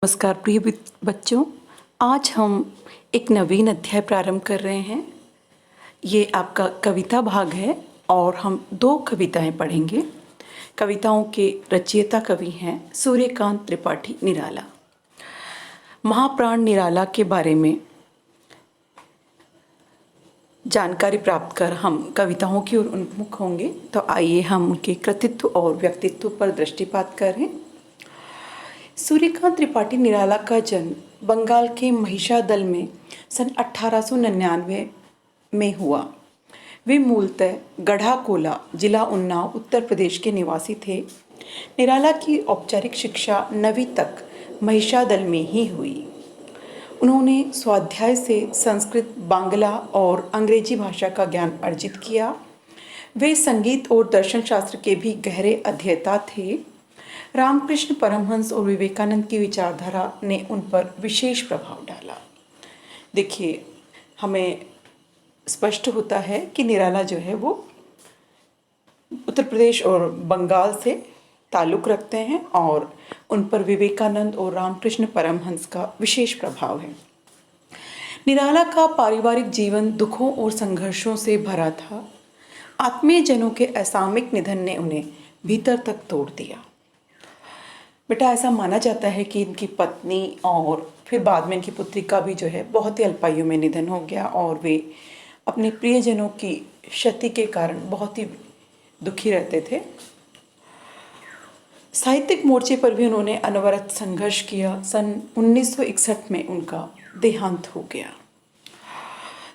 नमस्कार प्रिय बच्चों, आज हम एक नवीन अध्याय प्रारंभ कर रहे हैं। ये आपका कविता भाग है और हम 2 कविताएं पढ़ेंगे। कविताओं के रचयिता कवि हैं सूर्यकांत त्रिपाठी निराला। महाप्राण निराला के बारे में जानकारी प्राप्त कर हम कविताओं की ओर उन्मुख होंगे। तो आइए हम उनके कृतित्व और व्यक्तित्व पर दृष्टिपात करें। सूर्यकांत त्रिपाठी निराला का जन्म बंगाल के महिषादल में सन 1899 में हुआ। वे मूलतः गढ़ाकोला, जिला उन्नाव, उत्तर प्रदेश के निवासी थे। निराला की औपचारिक शिक्षा 9वीं तक महिषादल में ही हुई। उन्होंने स्वाध्याय से संस्कृत, बांग्ला और अंग्रेजी भाषा का ज्ञान अर्जित किया। वे संगीत और दर्शन शास्त्र के भी गहरे अध्येता थे। रामकृष्ण परमहंस और विवेकानंद की विचारधारा ने उन पर विशेष प्रभाव डाला। देखिए, हमें स्पष्ट होता है कि निराला जो है वो उत्तर प्रदेश और बंगाल से ताल्लुक़ रखते हैं और उन पर विवेकानंद और रामकृष्ण परमहंस का विशेष प्रभाव है। निराला का पारिवारिक जीवन दुखों और संघर्षों से भरा था। आत्मीयजनों के असामयिक निधन ने उन्हें भीतर तक तोड़ दिया। बेटा, ऐसा माना जाता है कि इनकी पत्नी और फिर बाद में इनकी पुत्री का भी जो है बहुत ही अल्पायु में निधन हो गया और वे अपने प्रियजनों की क्षति के कारण बहुत ही दुखी रहते थे। साहित्यिक मोर्चे पर भी उन्होंने अनवरत संघर्ष किया। सन 1961 में उनका देहांत हो गया।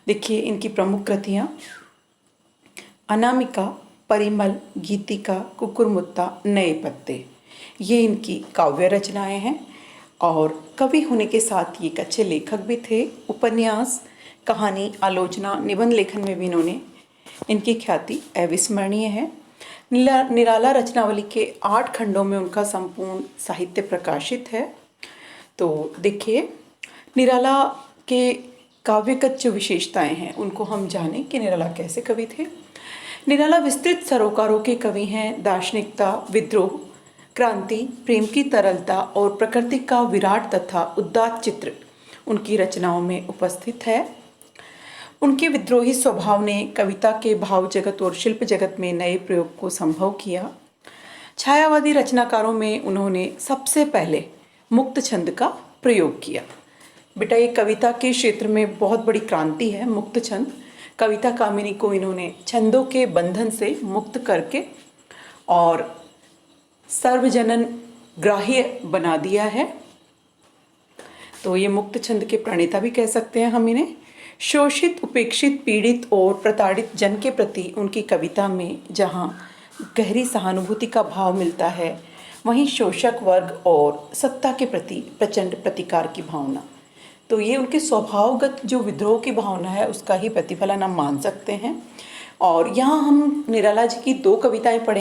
देखिए, इनकी प्रमुख कृतियाँ अनामिका, परिमल, गीतिका, कुकुरमुत्ता, नए पत्ते, ये इनकी काव्य रचनाएं हैं। और कवि होने के साथ ये एक अच्छे लेखक भी थे। उपन्यास, कहानी, आलोचना, निबंध लेखन में भी इनकी ख्याति अविस्मरणीय है। निराला रचनावली के 8 खंडों में उनका संपूर्ण साहित्य प्रकाशित है। तो देखिए, निराला के काव्यगत जो विशेषताएं हैं उनको हम जानें कि निराला कैसे कवि थे। निराला विस्तृत सरोकारों के कवि हैं। दार्शनिकता, विद्रोह, क्रांति, प्रेम की तरलता और प्रकृति का विराट तथा उदात्त चित्र उनकी रचनाओं में उपस्थित है। उनके विद्रोही स्वभाव ने कविता के भाव जगत और शिल्प जगत में नए प्रयोग को संभव किया। छायावादी रचनाकारों में उन्होंने सबसे पहले मुक्त छंद का प्रयोग किया। बेटा, ये कविता के क्षेत्र में बहुत बड़ी क्रांति है। मुक्त छंद, कविता कामिनी को इन्होंने छंदों के बंधन से मुक्त करके और सर्वजनन ग्राह्य बना दिया है। तो ये मुक्त छंद के प्रणेता भी कह सकते हैं हम इन्हें। शोषित, उपेक्षित, पीड़ित और प्रताड़ित जन के प्रति उनकी कविता में जहाँ गहरी सहानुभूति का भाव मिलता है, वहीं शोषक वर्ग और सत्ता के प्रति प्रचंड प्रतिकार की भावना। तो ये उनके स्वभावगत जो विद्रोह की भावना है उसका ही प्रतिफलन हम मान सकते हैं। और यहाँ हम निराला जी की 2 कविताएं पढ़ें।